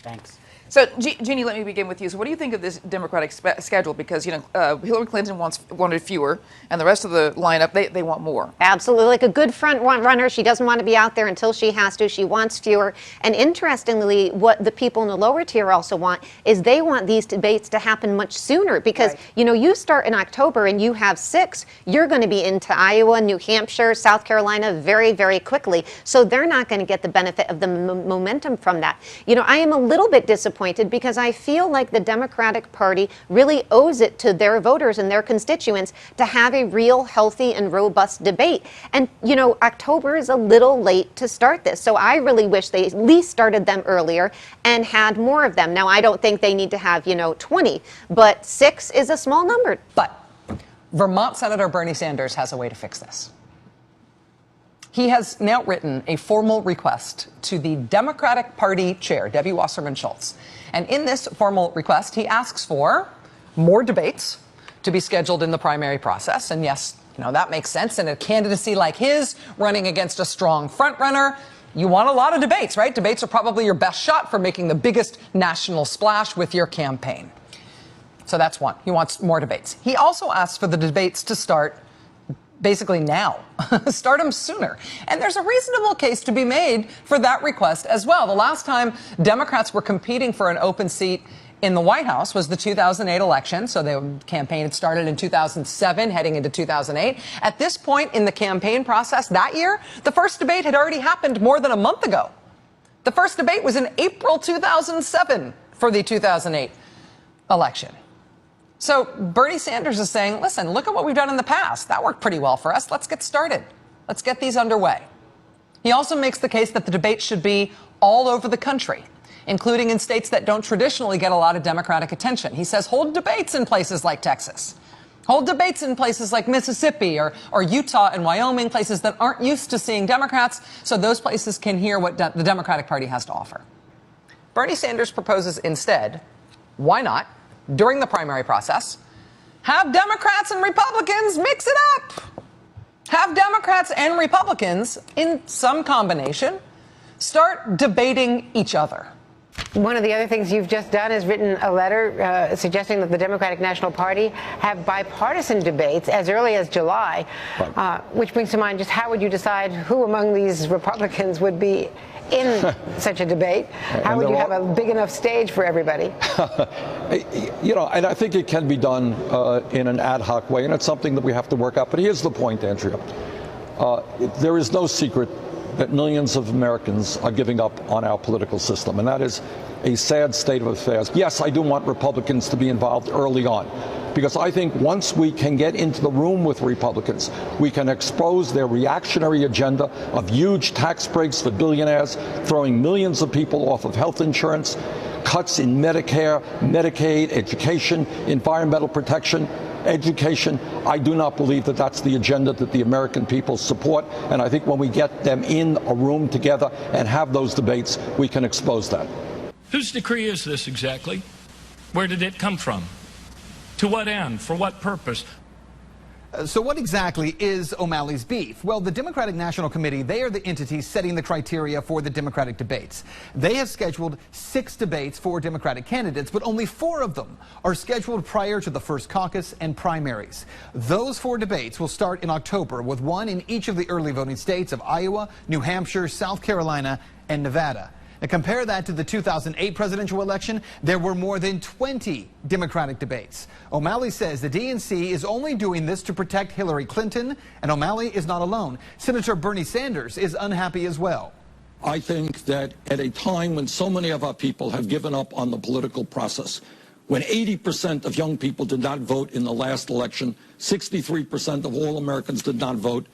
Thanks. So, Jeannie, let me begin with you. So what do you think of this Democratic schedule? Because, Hillary Clinton wanted fewer, and the rest of the lineup, they want more. Absolutely. Like a good front runner, she doesn't want to be out there until she has to. She wants fewer. And interestingly, what the people in the lower tier also want is they want these debates to happen much sooner. Because, right. You start in October and you have 6, you're going to be into Iowa, New Hampshire, South Carolina very, very quickly. So they're not going to get the benefit of the momentum from that. I am a little bit disappointed because I feel like the Democratic Party really owes it to their voters and their constituents to have a real healthy and robust debate. And, October is a little late to start this. So I really wish they at least started them earlier and had more of them. Now, I don't think they need to have, 20, but 6 is a small number. But Vermont Senator Bernie Sanders has a way to fix this. He has now written a formal request to the Democratic Party chair, Debbie Wasserman Schultz. And in this formal request, he asks for more debates to be scheduled in the primary process. And yes, that makes sense. In a candidacy like his, running against a strong frontrunner, you want a lot of debates, right? Debates are probably your best shot for making the biggest national splash with your campaign. So that's one. He wants more debates. He also asks for the debates to start basically now. Start them sooner. And there's a reasonable case to be made for that request as well. The last time Democrats were competing for an open seat in the White House was the 2008 election. So the campaign had started in 2007, heading into 2008. At this point in the campaign process that year, the first debate had already happened more than a month ago. The first debate was in April 2007 for the 2008 election. So Bernie Sanders is saying, listen, look at what we've done in the past. That worked pretty well for us. Let's get started. Let's get these underway. He also makes the case that the debates should be all over the country, including in states that don't traditionally get a lot of Democratic attention. He says hold debates in places like Texas. Hold debates in places like Mississippi or Utah and Wyoming, places that aren't used to seeing Democrats, so those places can hear what the Democratic Party has to offer. Bernie Sanders proposes instead, why not, during the primary process, have Democrats and Republicans mix it up. Have Democrats and Republicans, in some combination, start debating each other. One of the other things you've just done is written a letter suggesting that the Democratic National Party have bipartisan debates as early as July, which brings to mind just how would you decide who among these Republicans would be in such a debate? How would you have a big enough stage for everybody? And I think it can be done in an ad hoc way, and it's something that we have to work out. But here's the point, Andrea. There is no secret that millions of Americans are giving up on our political system, and that is a sad state of affairs. Yes, I do want Republicans to be involved early on, because I think once we can get into the room with Republicans, we can expose their reactionary agenda of huge tax breaks for billionaires, throwing millions of people off of health insurance, cuts in Medicare, Medicaid, education, environmental protection, education. I do not believe that that's the agenda that the American people support, and I think when we get them in a room together and have those debates, we can expose that. Whose decree is this exactly? Where did it come from? To what end? For what purpose? So what exactly is O'Malley's beef? Well, the Democratic National Committee, they are the entity setting the criteria for the Democratic debates. They have scheduled 6 debates for Democratic candidates, but only 4 of them are scheduled prior to the first caucus and primaries. Those 4 debates will start in October, with one in each of the early voting states of Iowa, New Hampshire, South Carolina, and Nevada. Now compare that to the 2008 presidential election. There were more than 20 Democratic debates. O'Malley says the DNC is only doing this to protect Hillary Clinton, and O'Malley is not alone. Senator Bernie Sanders is unhappy as well. I think that at a time when so many of our people have given up on the political process, when 80% of young people did not vote in the last election, 63% of all Americans did not vote,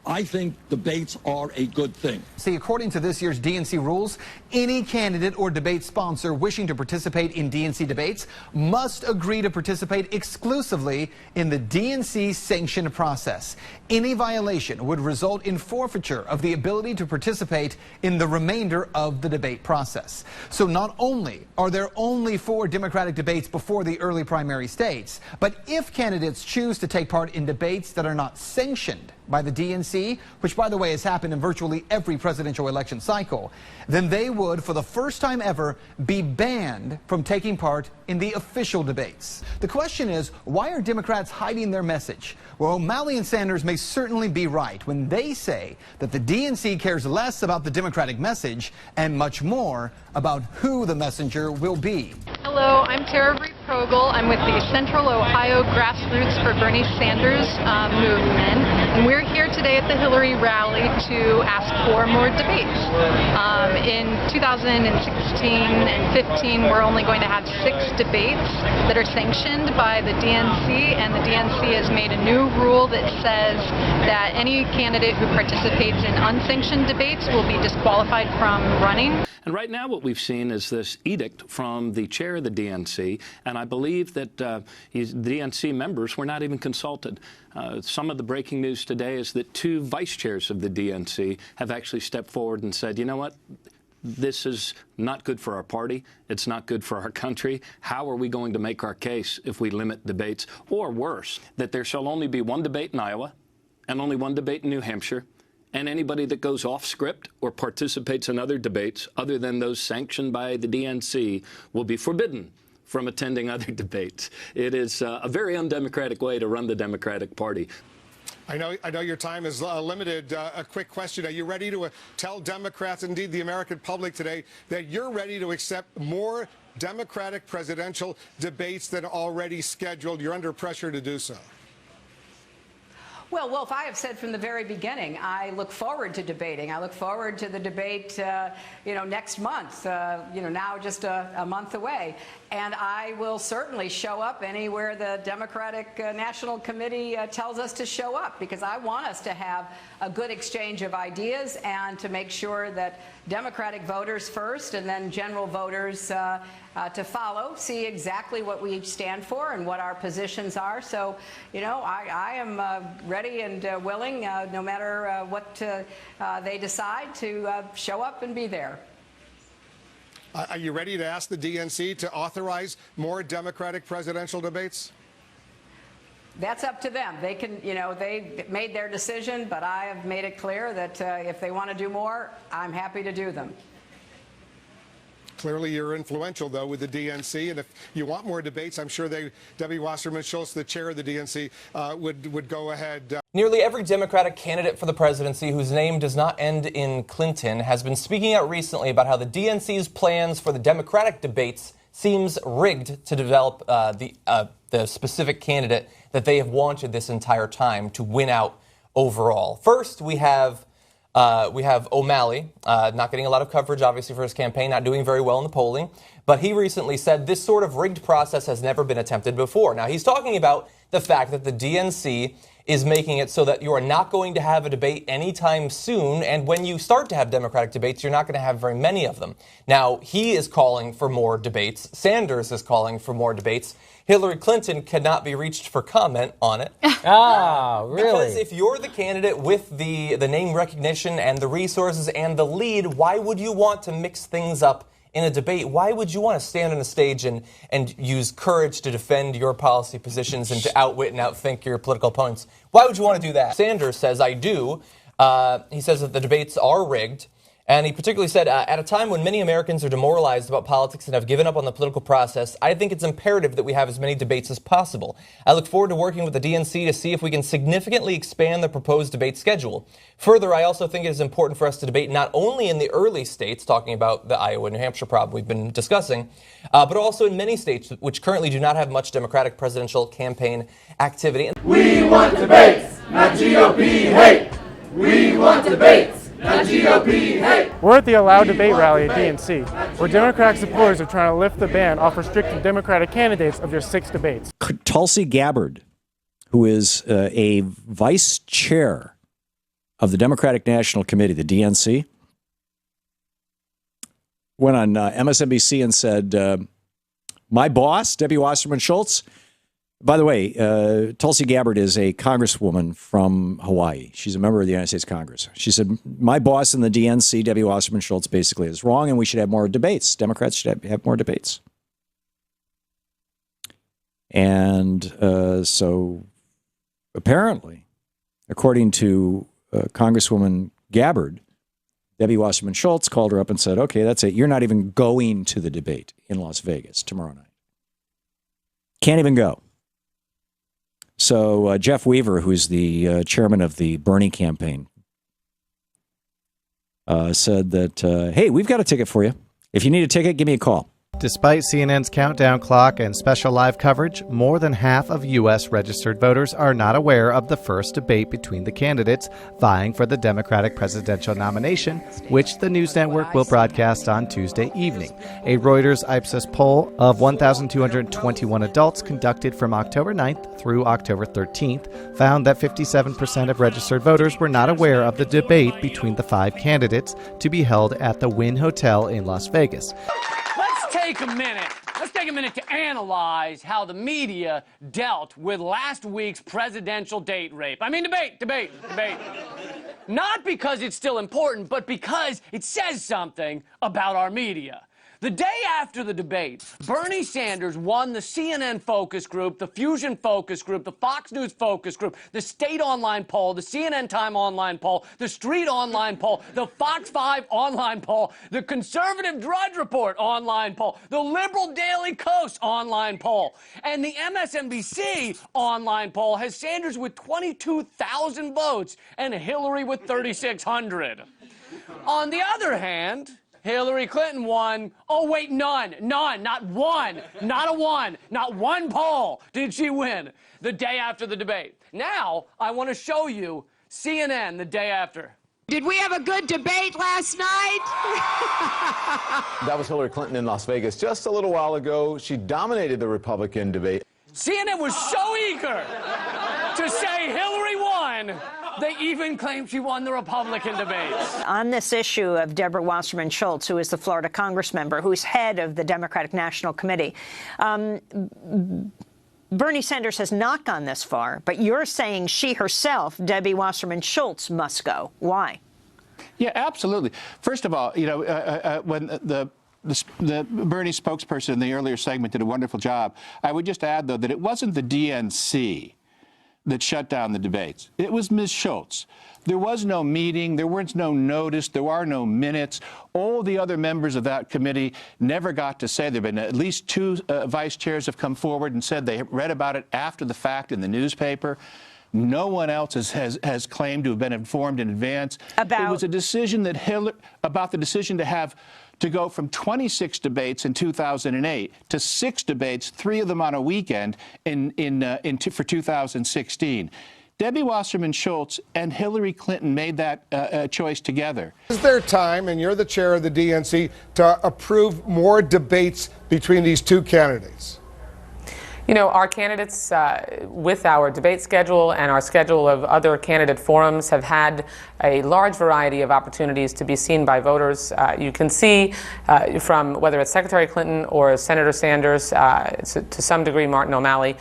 I think debates are a good thing. See, according to this year's DNC rules, any candidate or debate sponsor wishing to participate in DNC debates must agree to participate exclusively in the DNC sanctioned process. Any violation would result in forfeiture of the ability to participate in the remainder of the debate process. So not only are there only 4 Democratic debates before the early primary states, but if candidates choose to take part in debates that are not sanctioned by the DNC, DNC, which by the way has happened in virtually every presidential election cycle, then they would, for the first time ever, be banned from taking part in the official debates. The question is, why are Democrats hiding their message? Well, O'Malley and Sanders may certainly be right when they say that the DNC cares less about the Democratic message and much more about who the messenger will be. Hello, I'm Tara Bree-Progel. I'm with the Central Ohio Grassroots for Bernie Sanders movement, and we're here today at the Hillary rally to ask for more debates. In 2016 and 15, we're only going to have 6 debates that are sanctioned by the DNC, and the DNC has made a new rule that says that any candidate who participates in unsanctioned debates will be disqualified from running. And right now what we've seen is this edict from the chair of the DNC, and I believe that the DNC members were not even consulted. Some of the breaking news today is that 2 vice chairs of the DNC have actually stepped forward and said, you know what? This is not good for our party. It's not good for our country. How are we going to make our case if we limit debates? Or worse, that there shall only be 1 debate in Iowa and only 1 debate in New Hampshire. And anybody that goes off script or participates in other debates other than those sanctioned by the DNC will be forbidden from attending other debates. It is a very undemocratic way to run the Democratic Party. I know your time is limited. A quick question. Are you ready to tell Democrats, indeed the American public today, that you're ready to accept more Democratic presidential debates than already scheduled? You're under pressure to do so. Well, Wolf, I have said from the very beginning, I look forward to debating. I look forward to the debate, next month, now just a month away. And I will certainly show up anywhere the Democratic National Committee tells us to show up, because I want us to have a good exchange of ideas and to make sure that Democratic voters first and then general voters to follow, see exactly what we stand for and what our positions are. So, I am ready and willing, no matter what they decide, to show up and be there. Are you ready to ask the DNC to authorize more Democratic presidential debates? That's up to them. They can, they made their decision, but I have made it clear that if they want to do more, I'm happy to do them. Clearly, you're influential, though, with the DNC, and if you want more debates, I'm sure Debbie Wasserman Schultz, the chair of the DNC, would go ahead. Nearly every Democratic candidate for the presidency whose name does not end in Clinton has been speaking out recently about how the DNC's plans for the Democratic debates seems rigged to develop the specific candidate that they have wanted this entire time to win out overall. First, we have O'Malley, not getting a lot of coverage, obviously, for his campaign, not doing very well in the polling. But he recently said this sort of rigged process has never been attempted before. Now, he's talking about the fact that the DNC is making it so that you are not going to have a debate anytime soon. And when you start to have Democratic debates, you're not going to have very many of them. Now, he is calling for more debates. Sanders is calling for more debates. Hillary Clinton cannot be reached for comment on it. Ah, really? Because if you're the candidate with the name recognition and the resources and the lead, why would you want to mix things up in a debate? Why would you want to stand on a stage and use courage to defend your policy positions and to outwit and outthink your political opponents? Why would you want to do that? Sanders says, I do. He says that the debates are rigged. And he particularly said, at a time when many Americans are demoralized about politics and have given up on the political process, I think it's imperative that we have as many debates as possible. I look forward to working with the DNC to see if we can significantly expand the proposed debate schedule. Further, I also think it is important for us to debate not only in the early states, talking about the Iowa, New Hampshire problem we've been discussing, but also in many states which currently do not have much Democratic presidential campaign activity. We want debates, not GOP hate. We want debates. We're at the Allow Debate rally at DNC, where Democratic supporters are trying to lift the ban off restricted Democratic candidates of just 6 debates. Tulsi Gabbard, who is a vice chair of the Democratic National Committee, the DNC, went on MSNBC and said, my boss, Debbie Wasserman Schultz. By the way, Tulsi Gabbard is a congresswoman from Hawaii. She's a member of the United States Congress. She said, my boss in the DNC, Debbie Wasserman Schultz, basically is wrong, and we should have more debates. Democrats should have more debates. And so apparently, according to Congresswoman Gabbard, Debbie Wasserman Schultz called her up and said, okay, that's it. You're not even going to the debate in Las Vegas tomorrow night. Can't even go. So Jeff Weaver, who's the chairman of the Bernie campaign, said that, hey, we've got a ticket for you. If you need a ticket, give me a call. Despite CNN's countdown clock and special live coverage, more than half of U.S. registered voters are not aware of the first debate between the candidates vying for the Democratic presidential nomination, which the news network will broadcast on Tuesday evening. A Reuters Ipsos poll of 1,221 adults conducted from October 9th through October 13th found that 57% of registered voters were not aware of the debate between the 5 candidates to be held at the Wynn Hotel in Las Vegas. Let's take a minute to analyze how the media dealt with last week's presidential date rape. I mean, debate. Not because it's still important, but because it says something about our media. The day after the debate, Bernie Sanders won the CNN focus group, the Fusion focus group, the Fox News focus group, the State online poll, the CNN Time online poll, the Street online poll, the Fox 5 online poll, the Conservative Drudge Report online poll, the Liberal Daily Kos online poll, and the MSNBC online poll has Sanders with 22,000 votes and Hillary with 3,600. On the other hand, Hillary Clinton won. Oh, wait, none, not one, not one poll did she win the day after the debate. Now, I want to show you CNN the day after. Did we have a good debate last night? That was Hillary Clinton in Las Vegas just a little while ago. She dominated the Republican debate. CNN was so eager to say Hillary won, they even claimed she won the Republican debates. On this issue of Deborah Wasserman Schultz, who is the Florida Congressmember, who's head of the Democratic National Committee, Bernie Sanders has not gone this far, but you're saying she herself, Debbie Wasserman Schultz, must go. Why? Yeah, absolutely. First of all, you know, when the Bernie spokesperson in the earlier segment did a wonderful job, I would just add, though, that it wasn't the DNC that shut down the debates. It was Ms. Schultz. There was no meeting. There was no notice. There are no minutes. All the other members of that committee never got to say. There have been at least 2 vice chairs have come forward and said they read about it after the fact in the newspaper. No one else has claimed to have been informed in advance. It was a decision that about the decision to go from 26 debates in 2008 to 6 debates, 3 of them on a weekend for 2016. Debbie Wasserman Schultz and Hillary Clinton made that choice together. Is there time, and you're the chair of the DNC, to approve more debates between these 2 candidates? You know, our candidates, with our debate schedule and our schedule of other candidate forums, have had a large variety of opportunities to be seen by voters. You can see from whether it's Secretary Clinton or Senator Sanders, to some degree Martin O'Malley,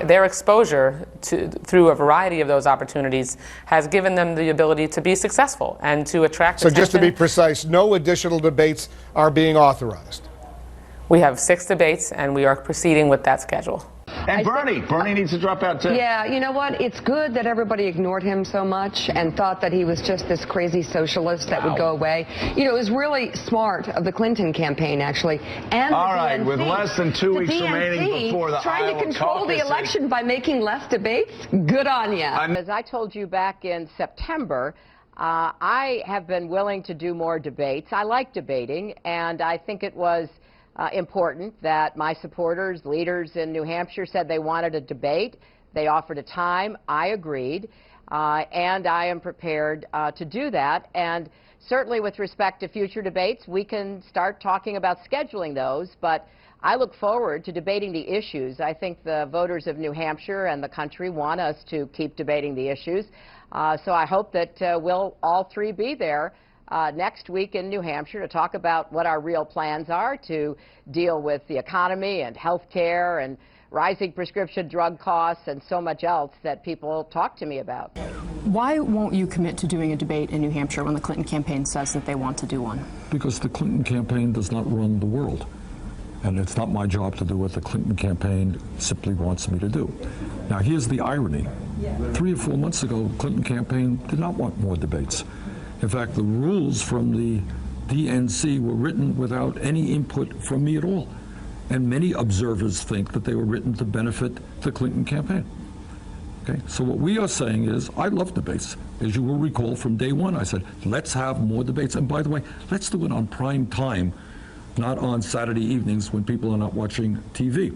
their exposure through a variety of those opportunities has given them the ability to be successful and to attract attention. So just to be precise, no additional debates are being authorized? We have 6 debates, and we are proceeding with that schedule. And Bernie needs to drop out too. Yeah, you know what? It's good that everybody ignored him so much and thought that he was just this crazy socialist that would go away. You know, it was really smart of the Clinton campaign, actually. And all the right, DNC, with less than 2 weeks remaining before the trying Iowa to control caucus the election by making less debates. Good on you. As I told you back in September, I have been willing to do more debates. I like debating, and I think it was important that my supporters, leaders in New Hampshire said they wanted a debate. They offered a time. I agreed, and I am prepared to do that. And certainly with respect to future debates, we can start talking about scheduling those, but I look forward to debating the issues. I think the voters of New Hampshire and the country want us to keep debating the issues. So I hope that we'll all 3 be there next week in New Hampshire to talk about what our real plans are to deal with the economy and health care and rising prescription drug costs and so much else that people talk to me about. Why won't you commit to doing a debate in New Hampshire when the Clinton campaign says that they want to do one? Because the Clinton campaign does not run the world. And it's not my job to do what the Clinton campaign simply wants me to do. Now, here's the irony. 3 or 4 months ago, the Clinton campaign did not want more debates. In fact, the rules from the DNC were written without any input from me at all. And many observers think that they were written to benefit the Clinton campaign. Okay, so what we are saying is, I love debates. As you will recall from day one, I said, let's have more debates. And by the way, let's do it on prime time, not on Saturday evenings when people are not watching TV.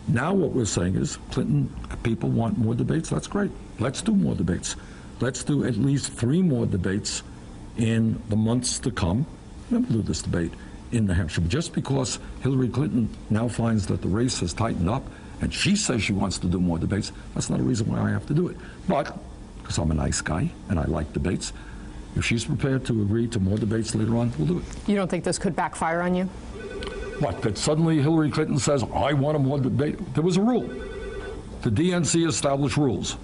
Now what we're saying is, Clinton people want more debates. That's great. Let's do more debates. Let's do at least 3 more debates in the months to come. We'll do this debate in New Hampshire. But just because Hillary Clinton now finds that the race has tightened up and she says she wants to do more debates, that's not a reason why I have to do it. But, because I'm a nice guy and I like debates, if she's prepared to agree to more debates later on, we'll do it. You don't think this could backfire on you? What, that suddenly Hillary Clinton says, I want a more debate? There was a rule. The DNC established rules.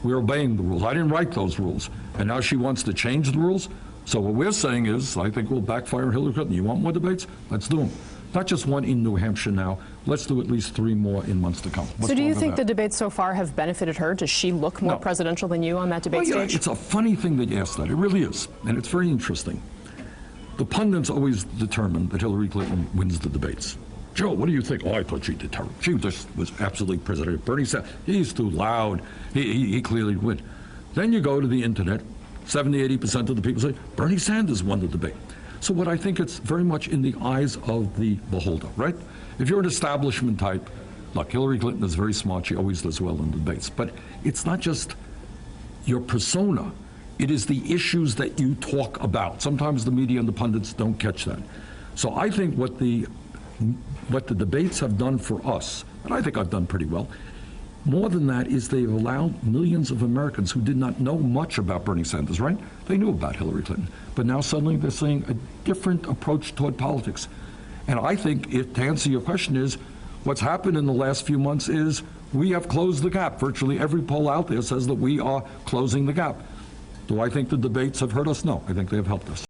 We're obeying the rules. I didn't write those rules. And now she wants to change the rules? So what we're saying is, I think we'll backfire Hillary Clinton. You want more debates? Let's do them. Not just 1 in New Hampshire now. Let's do at least 3 more in months to come. So do you think the debates so far have benefited her? Does she look more presidential than you on that debate stage? It's a funny thing that you asked that. It really is. And it's very interesting. The pundits always determined that Hillary Clinton wins the debates. Joe, what do you think? Oh, I thought she did terrible. She just was absolutely presidential. Bernie said, he's too loud. He clearly would. Then you go to the internet, 70–80% of the people say, Bernie Sanders won the debate. So what I think it's very much in the eyes of the beholder, right? If you're an establishment type, look, Hillary Clinton is very smart. She always does well in debates. But it's not just your persona. It is the issues that you talk about. Sometimes the media and the pundits don't catch that. So I think what the debates have done for us, and I think I've done pretty well, more than that is they've allowed millions of Americans who did not know much about Bernie Sanders, right? They knew about Hillary Clinton. But now suddenly they're seeing a different approach toward politics. And I think, to answer your question, is what's happened in the last few months is we have closed the gap. Virtually every poll out there says that we are closing the gap. Do I think the debates have hurt us? No, I think they have helped us.